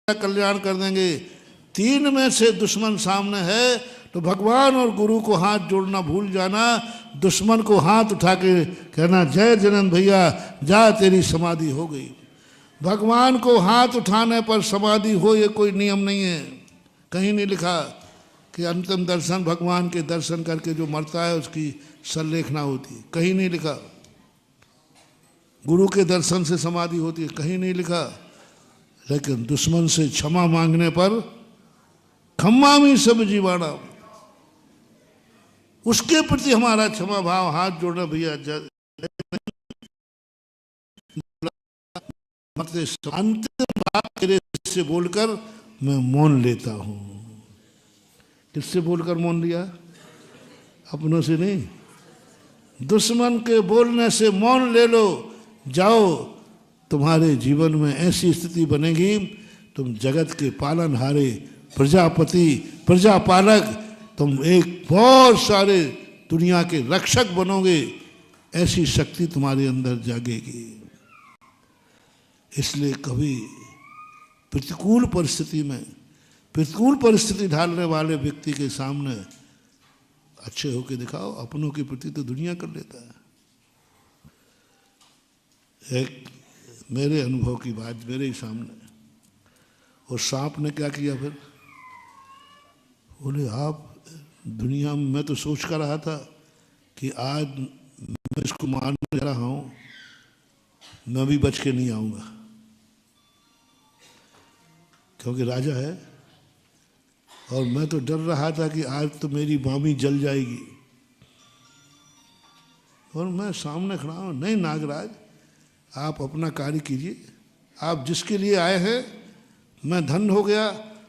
कल्याण कर देंगे। तीन में से दुश्मन सामने है तो भगवान और गुरु को हाथ जोड़ना भूल जाना, दुश्मन को हाथ उठा के कहना जय जनार्दन भैया जा तेरी समाधि हो गई। भगवान को हाथ उठाने पर समाधि हो ये कोई नियम नहीं है, कहीं नहीं लिखा कि अंतिम दर्शन भगवान के दर्शन करके जो मरता है उसकी सल्लेखना होती, कहीं नहीं लिखा। गुरु के दर्शन से समाधि होती है, कहीं नहीं लिखा। लेकिन दुश्मन से क्षमा मांगने पर खम्मामी सब जीवाणा, उसके प्रति हमारा क्षमा भाव, हाथ जोड़ना भैया अंतिम बात तेरे से बोलकर मैं मौन लेता हूं। किससे बोलकर मौन लिया? अपनों से नहीं, दुश्मन के बोलने से मौन ले लो। जाओ, तुम्हारे जीवन में ऐसी स्थिति बनेगी, तुम जगत के पालनहारे, प्रजापति, प्रजापालक, तुम एक बहुत सारे दुनिया के रक्षक बनोगे, ऐसी शक्ति तुम्हारे अंदर जागेगी। इसलिए कभी प्रतिकूल परिस्थिति में, प्रतिकूल परिस्थिति ढालने वाले व्यक्ति के सामने अच्छे होके दिखाओ। अपनों के प्रति तो दुनिया कर लेता है। एक मेरे अनुभव की बात मेरे ही सामने, और सांप ने क्या किया फिर? बोले आप दुनिया में, मैं तो सोच कर रहा था कि आज मैं इसको मारने जा रहा हूं, मैं भी बच के नहीं आऊंगा क्योंकि राजा है, और मैं तो डर रहा था कि आज तो मेरी मामी जल जाएगी। और मैं सामने खड़ा हूं, नहीं नागराज आप अपना कार्य कीजिए, आप जिसके लिए आए हैं, मैं धन्य हो गया,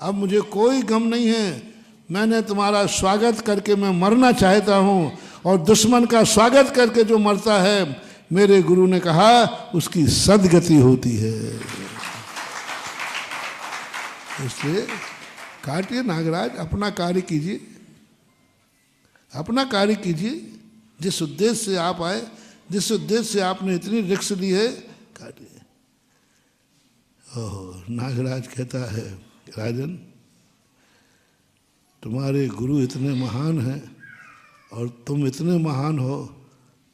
अब मुझे कोई गम नहीं है। मैंने तुम्हारा स्वागत करके मैं मरना चाहता हूं, और दुश्मन का स्वागत करके जो मरता है, मेरे गुरु ने कहा उसकी सदगति होती है। इसलिए काटिए नागराज, अपना कार्य कीजिए, अपना कार्य कीजिए। जिस उद्देश्य से आप आए, जिस उद्देश्य से आपने इतनी रिस्क ली है, काटिए। ओह, नागराज कहता है राजन, तुम्हारे गुरु इतने महान हैं और तुम इतने महान हो,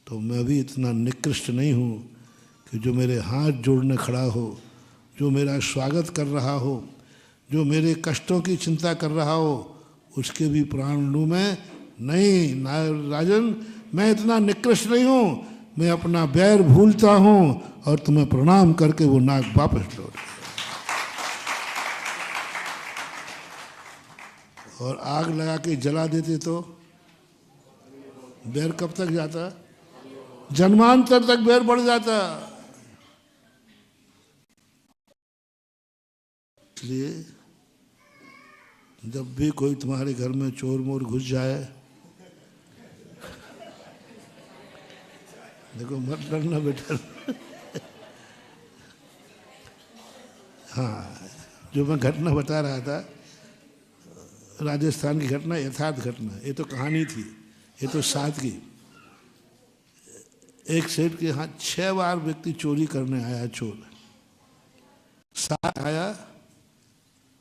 तो मैं भी इतना निकृष्ट नहीं हूँ कि जो मेरे हाथ जोड़ने खड़ा हो, जो मेरा स्वागत कर रहा हो, जो मेरे कष्टों की चिंता कर रहा हो, उसके भी प्राण लूँ मैं? नहीं राजन, मैं इतना निकृष्ट नहीं हूँ। मैं अपना बैर भूलता हूँ और तुम्हें प्रणाम करके वो नाग वापस लौट। और आग लगा के जला देते तो बैर कब तक जाता? जन्मांतर तक बैर बढ़ जाता। इसलिए जब भी कोई तुम्हारे घर में चोर मोर घुस जाए, देखो मत डरना बेटा। हाँ, जो मैं घटना बता रहा था, राजस्थान की घटना, यथार्थ घटना, ये तो कहानी थी, ये तो सादगी। एक सेठ के यहाँ 6 बार व्यक्ति चोरी करने आया, चोर। साथ आया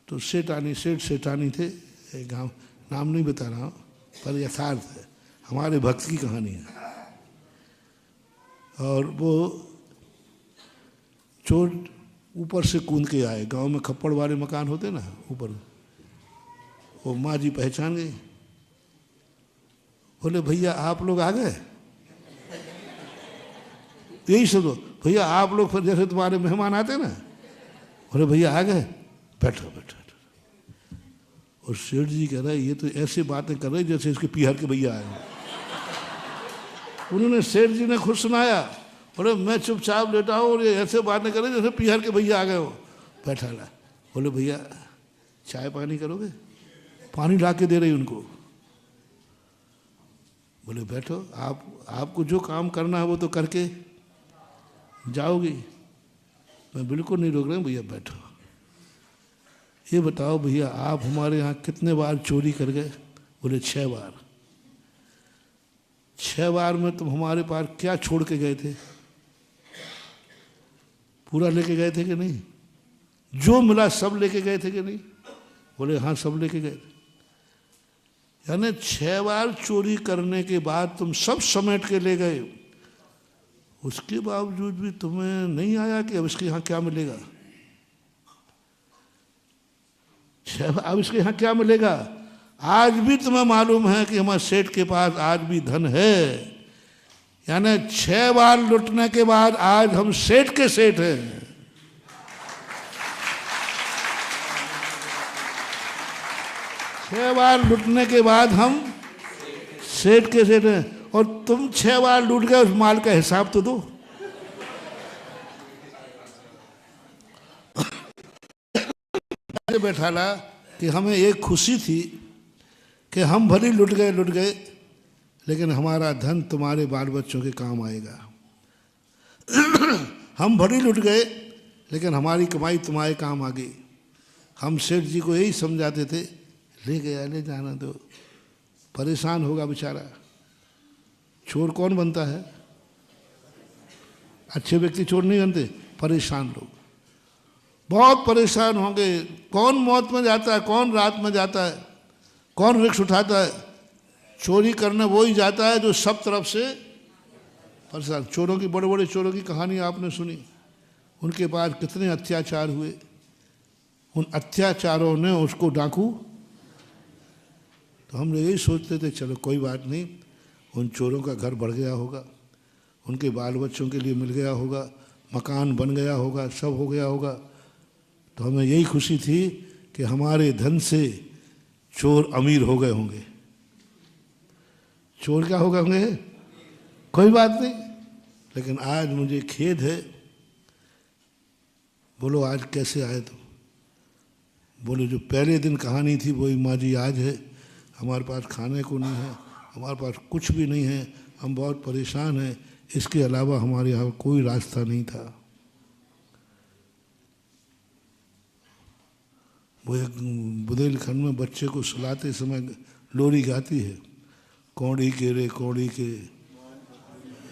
तो सेठानी, सेठानी थे, एक गांव, नाम नहीं बता रहा हूँ, पर यथार्थ है, हमारे भक्त की कहानी है। और वो चोर ऊपर से कूद के आए। गांव में खप्पड़ वाले मकान होते ना ऊपर, वो माँ जी पहचान गई। बोले भैया आप लोग आ गए? यही सुनो, भैया आप लोग, फिर जैसे तुम्हारे मेहमान आते ना, बोले भैया आ गए, बैठो बैठो। और सेठ जी कह रहा है ये तो ऐसे बातें कर रहे जैसे इसके पीहर के भैया आए। उन्होंने, सेठ जी ने खुद सुनाया, बोले मैं चुपचाप लेटा हूँ और ये ऐसे बातें कर रहे जैसे पीहर के भैया आ गए हो। बैठा ला। बोले भैया चाय पानी करोगे? पानी ला के दे रही उनको। बोले बैठो, आपको जो काम करना है वो तो करके जाओगी, मैं बिल्कुल नहीं रोक रहा हूँ, भैया बैठो। ये बताओ भैया आप हमारे यहाँ कितने बार चोरी कर गए? बोले 6 बार। 6 बार में तुम हमारे पास क्या छोड़ के गए थे? पूरा लेके गए थे कि नहीं? जो मिला सब लेके गए थे कि नहीं? बोले हाँ सब लेके गए थे। यानी 6 बार चोरी करने के बाद तुम सब समेट के ले गए, उसके बावजूद भी तुम्हें नहीं आया कि अब इसके यहाँ क्या मिलेगा? अब इसके यहाँ क्या मिलेगा? आज भी तुम्हें मालूम है कि हमारे सेठ के पास आज भी धन है। यानी 6 बार लुटने के बाद आज हम सेठ के सेठ हैं। 6 बार लुटने के बाद हम सेठ के सेठ हैं। और तुम 6 बार लूट गए, उस माल का हिसाब तो दो। बैठा ला कि हमें एक खुशी थी कि हम भले लुट गए लेकिन हमारा धन तुम्हारे बाल बच्चों के काम आएगा। हम भले लुट गए लेकिन हमारी कमाई तुम्हारे काम आ गई। हम सेठ जी को यही समझाते थे, ले गया ले जाना दो, परेशान होगा बेचारा। चोर कौन बनता है? अच्छे व्यक्ति चोर नहीं बनते, परेशान लोग बहुत परेशान होंगे। कौन मौत में जाता है, कौन रात में जाता है, कौन रिक्स उठाता है? चोरी करने वो ही जाता है जो सब तरफ से परेशान। चोरों की, बड़े बड़े चोरों की कहानी आपने सुनी, उनके बाद कितने अत्याचार हुए। उन अत्याचारों ने उसको डाकू, तो हम लोग यही सोचते थे चलो कोई बात नहीं, उन चोरों का घर बढ़ गया होगा, उनके बाल बच्चों के लिए मिल गया होगा, मकान बन गया होगा, सब हो गया होगा। तो हमें यही खुशी थी कि हमारे धन से चोर अमीर हो गए होंगे। चोर क्या हो गए होंगे? कोई बात नहीं। लेकिन आज मुझे खेद है। बोलो आज कैसे आए तुम? बोले जो पहले दिन कहानी थी वही माँ जी आज है। हमारे पास खाने को नहीं है, हमारे पास कुछ भी नहीं है, हम बहुत परेशान हैं, इसके अलावा हमारे यहाँ कोई रास्ता नहीं था। वो एक बुंदेलखंड में बच्चे को सुलाते समय लोरी गाती है, कौड़ी के रे कौड़ी के।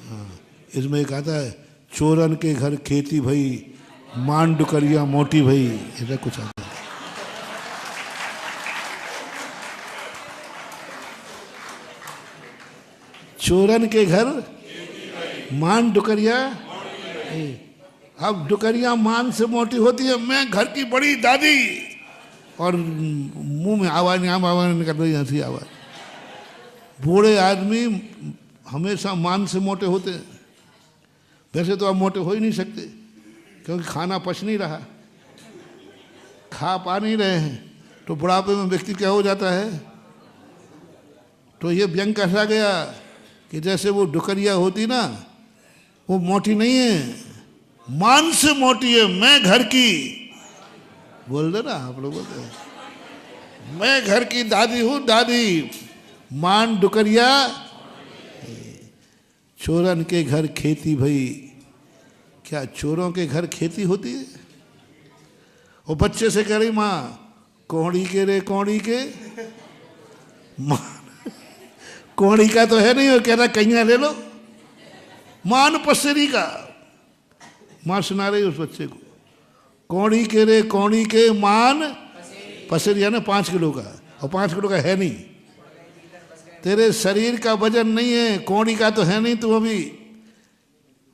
हाँ, इसमें एक आता है, चोरन के घर खेती भई, मान डुकरिया मोटी भई, ऐसा कुछ आता है। चोरन के घर मान डुकरिया, अब डुकरिया मान से मोटी होती है। मैं घर की बड़ी दादी, और मुंह में आवाज निकल रही, हंसी आवाज। बूढ़े आदमी हमेशा मान से मोटे होते हैं। वैसे तो आप मोटे हो ही नहीं सकते, क्योंकि खाना पच नहीं रहा, खा पा नहीं रहे हैं। तो बुढ़ापे में व्यक्ति क्या हो जाता है? तो ये व्यंग कसा गया कि जैसे वो डुकरिया होती ना, वो मोटी नहीं है, मान से मोटी है। मैं घर की, बोल दे ना आप लोग, बोलते हैं मैं घर की दादी हूँ, दादी मान डुकरिया। चोरन के घर खेती भई। क्या चोरों के घर खेती होती है? वो बच्चे से कह रही माँ, कौड़ी के रे कौड़ी के। कौड़ी का तो है नहीं, वो कह रहा कहिया ले लो, मान पसेरी का। माँ सुना रही उस बच्चे को, कौड़ी के रे कौड़ी के, मान पसेरी, है ना 5 किलो का, और 5 किलो का है नहीं। तेरे शरीर का वजन नहीं है, कौड़ी का तो है नहीं तू अभी।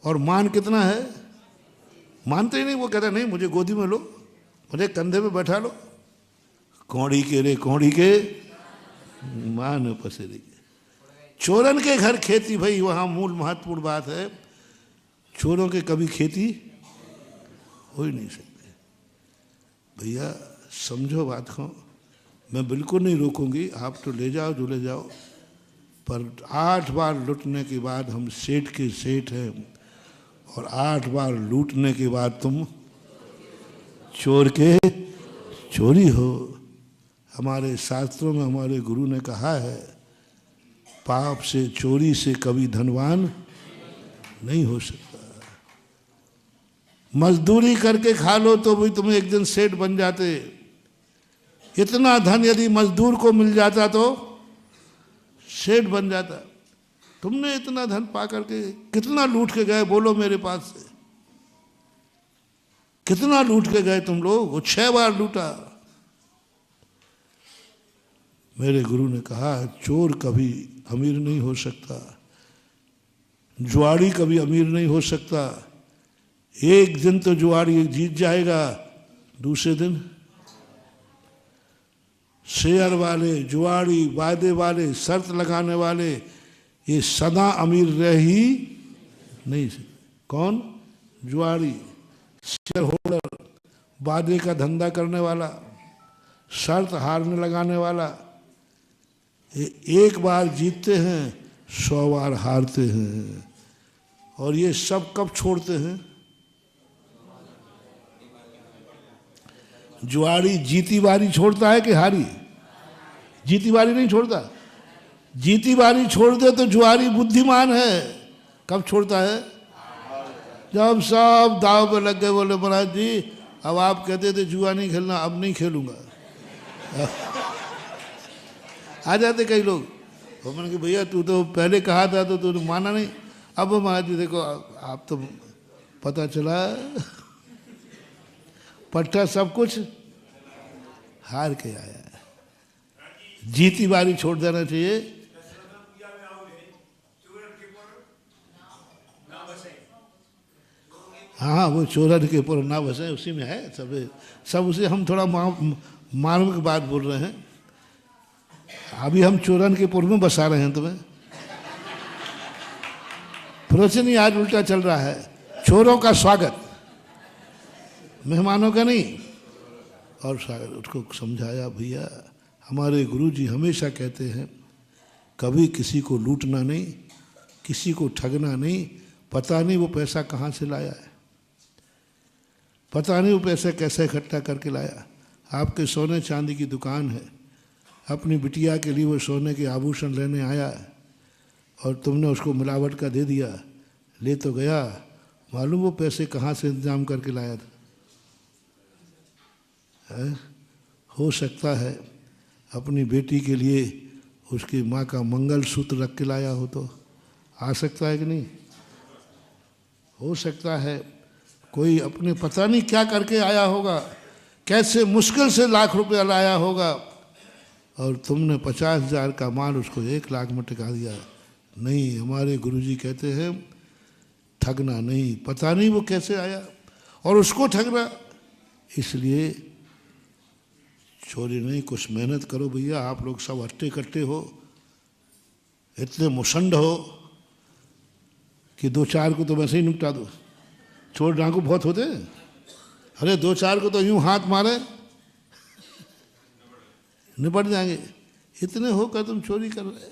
और मान कितना है? मानते ही नहीं। वो कहता नहीं, मुझे गोदी में लो, मुझे कंधे पे बैठा लो। कौड़ी के रे कौड़ी के, मान पसेरी के। चोरन के घर खेती भाई, वहाँ मूल महत्वपूर्ण बात है, चोरों के कभी खेती हो ही नहीं सकती। भैया समझो बात को, मैं बिल्कुल नहीं रोकूंगी, आप तो ले जाओ जो ले जाओ, पर 8 बार लूटने के बाद हम सेठ के सेठ हैं, और 8 बार लूटने के बाद तुम चोर के चोरी हो। हमारे शास्त्रों में हमारे गुरु ने कहा है, पाप से, चोरी से कभी धनवान नहीं हो सकता। मजदूरी करके खा लो तो भी तुम एक दिन सेठ बन जाते। इतना धन यदि मजदूर को मिल जाता तो सेठ बन जाता। तुमने इतना धन पा करके कितना लूट के गए, बोलो मेरे पास से। कितना लूट के गए तुम लोग? वो 6 बार लूटा। मेरे गुरु ने कहा चोर कभी अमीर नहीं हो सकता, जुआड़ी कभी अमीर नहीं हो सकता। एक दिन तो जुआड़ी जीत जाएगा, दूसरे दिन शेयर वाले, जुआड़ी, वायदे वाले, शर्त लगाने वाले, ये सदा अमीर रह ही नहीं सकते। कौन? जुआड़ी, शेयर होल्डर, वादे का धंधा करने वाला, शर्त हारने लगाने वाला। ये एक बार जीतते हैं, 100 बार हारते हैं। और ये सब कब छोड़ते हैं? जुआड़ी जीती बारी छोड़ता है कि हारी? जीती बारी नहीं छोड़ता। जीती बारी छोड़ दे तो जुआरी बुद्धिमान है। कब छोड़ता है? जब सब दाव पे लग गए, बोले महाराज जी अब आप कहते थे जुआ नहीं खेलना, अब नहीं खेलूंगा। आ जाते कई लोग। तो मैंने कहा भैया तू तो पहले कहा था तो तूने माना नहीं। अब महाराज जी देखो आप तो पता चला पट्टा सब कुछ हार के आया है। जीती बारी छोड़ देना चाहिए। हाँ वो चोरन के पुर ना बसे, उसी में है सब उसे। हम थोड़ा मार्मिक बात बोल रहे हैं। अभी हम चोरन के पुर में बसा रहे हैं तुम्हें। प्रवचन ही आज उल्टा चल रहा है। चोरों का स्वागत, मेहमानों का नहीं। और स्वागत उसको समझाया भैया हमारे गुरुजी हमेशा कहते हैं कभी किसी को लूटना नहीं, किसी को ठगना नहीं। पता नहीं वो पैसा कहाँ से लाया है, पता नहीं वो पैसा कैसे इकट्ठा करके लाया। आपके सोने चांदी की दुकान है, अपनी बिटिया के लिए वो सोने के आभूषण लेने आया है और तुमने उसको मिलावट का दे दिया। ले तो गया, मालूम वो पैसे कहाँ से इंतजाम करके लाया था? हो सकता है अपनी बेटी के लिए उसकी माँ का मंगल सूत्र रख के लाया हो, तो आ सकता है कि नहीं? हो सकता है कोई अपने पता नहीं क्या करके आया होगा, कैसे मुश्किल से लाख रुपया लाया होगा और तुमने 50,000 का माल उसको 1 लाख में टिका दिया। नहीं, हमारे गुरुजी कहते हैं ठगना नहीं। पता नहीं वो कैसे आया और उसको ठगना। इसलिए चोरी नहीं, कुछ मेहनत करो भैया। आप लोग सब हट्टे कट्टे हो, इतने मुसंड हो कि 2-4 को तो वैसे ही निपटा दो। चोर डाकू बहुत होते हैं। अरे 2-4 को तो यूं हाथ मारे निपट जाएंगे। इतने होकर तुम चोरी कर रहे।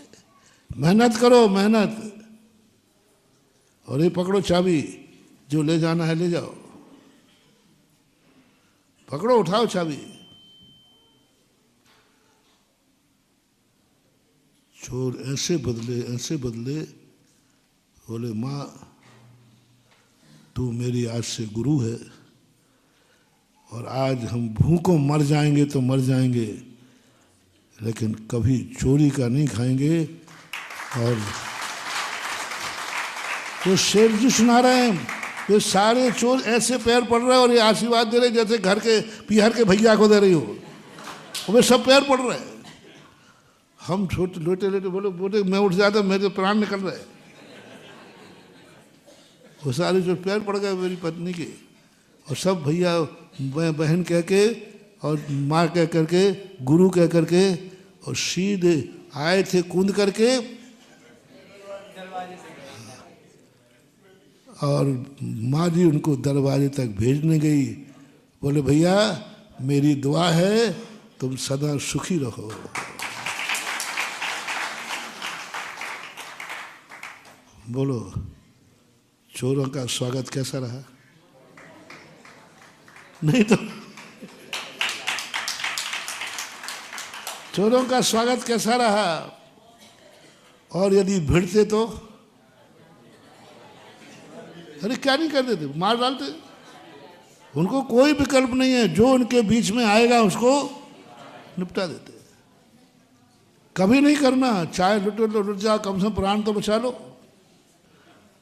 मेहनत करो, मेहनत। और ये पकड़ो चाबी, जो ले जाना है ले जाओ। पकड़ो, उठाओ चाबी। चोर ऐसे बदले। बोले माँ तू मेरी आज से गुरु है और आज हम भूखों मर जाएंगे तो मर जाएंगे, लेकिन कभी चोरी का नहीं खाएंगे। और तो शेर जी सुना रहे हैं, ये सारे चोर ऐसे पैर पड़ रहे हैं और ये आशीर्वाद दे रहे जैसे घर के पीहर के भैया को दे रही हो। वे सब पैर पड़ रहे हैं। हम छोटे लोटे बोले मैं उठ जाता, मेरे प्राण निकल रहे। वो सारे जो पैर पड़ गए मेरी पत्नी के, और सब भैया बहन कह के और माँ कह करके, गुरु कह करके, और सीधे आए थे कूद करके। और माँ जी उनको दरवाजे तक भेजने गई। बोले भैया मेरी दुआ है तुम सदा सुखी रहो। बोलो चोरों का स्वागत कैसा रहा? नहीं तो चोरों का स्वागत कैसा रहा? और यदि भिड़ते तो अरे क्या नहीं करते थे, मार डालते। उनको कोई विकल्प नहीं है, जो उनके बीच में आएगा उसको निपटा देते। कभी नहीं करना, चाहे लुट जाओ, कम से कम प्राण तो बचा लो।